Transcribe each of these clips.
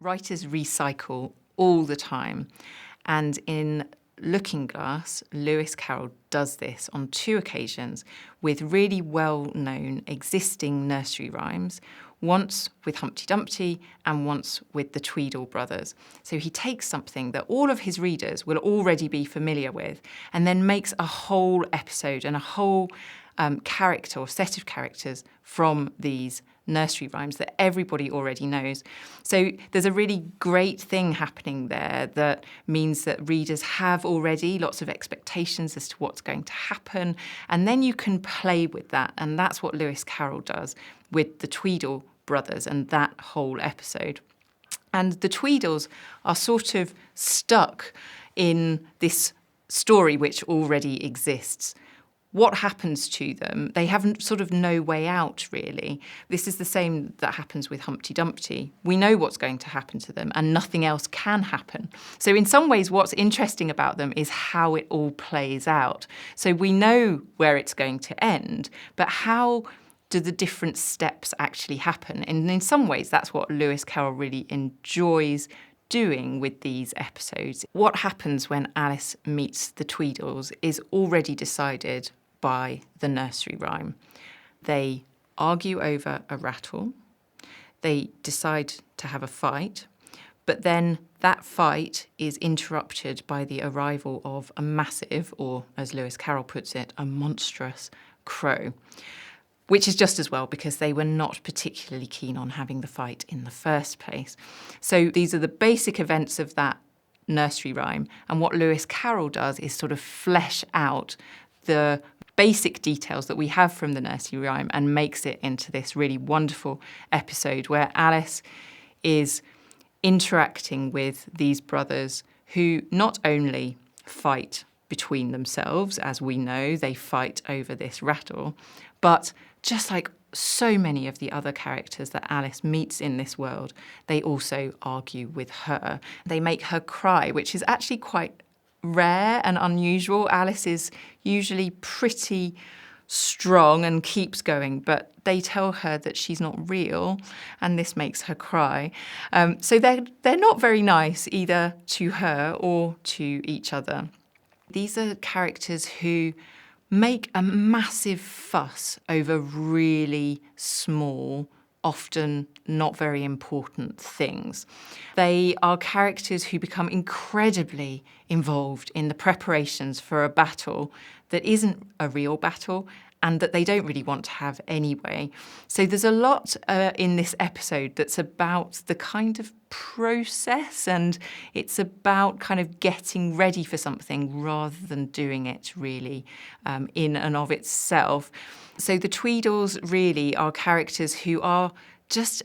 Writers recycle all the time. And in Looking Glass, Lewis Carroll does this on 2 occasions with really well-known existing nursery rhymes, once with Humpty Dumpty and once with the Tweedle brothers. So he takes something that all of his readers will already be familiar with and then makes a whole episode and a whole character or set of characters from these nursery rhymes that everybody already knows. So there's a really great thing happening there that means that readers have already lots of expectations as to what's going to happen, and then you can play with that, and that's what Lewis Carroll does with the Tweedle brothers and that whole episode. And the Tweedles are sort of stuck in this story which already exists. What happens to them? They have sort of no way out, really. This is the same that happens with Humpty Dumpty. We know what's going to happen to them and nothing else can happen. So in some ways, what's interesting about them is how it all plays out. So we know where it's going to end, but how do the different steps actually happen? And in some ways, that's what Lewis Carroll really enjoys doing with these episodes. What happens when Alice meets the Tweedles is already decided by the nursery rhyme. They argue over a rattle, they decide to have a fight, but then that fight is interrupted by the arrival of a massive, or as Lewis Carroll puts it, a monstrous crow, which is just as well because they were not particularly keen on having the fight in the first place. So these are the basic events of that nursery rhyme, and what Lewis Carroll does is sort of flesh out the basic details that we have from the nursery rhyme and makes it into this really wonderful episode where Alice is interacting with these brothers who not only fight between themselves, as we know, they fight over this rattle, but just like so many of the other characters that Alice meets in this world, they also argue with her. They make her cry, which is actually quite rare and unusual. Alice is usually pretty strong and keeps going, but they tell her that she's not real, and this makes her cry. So they're not very nice either to her or to each other. These are characters who make a massive fuss over really small, often not very important things. They are characters who become incredibly involved in the preparations for a battle that isn't a real battle and that they don't really want to have anyway. So there's a lot in this episode that's about the kind of process, and it's about kind of getting ready for something rather than doing it really in and of itself. So the Tweedles really are characters who are just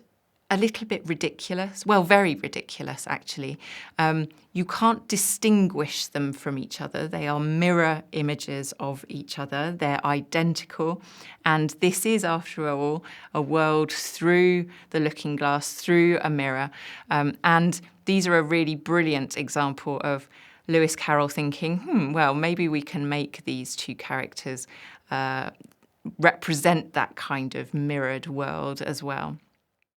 a little bit ridiculous. Well, very ridiculous, actually. You can't distinguish them from each other. They are mirror images of each other. They're identical. And this is, after all, a world through the looking glass, through a mirror. And these are a really brilliant example of Lewis Carroll thinking, well, maybe we can make these 2 characters represent that kind of mirrored world as well.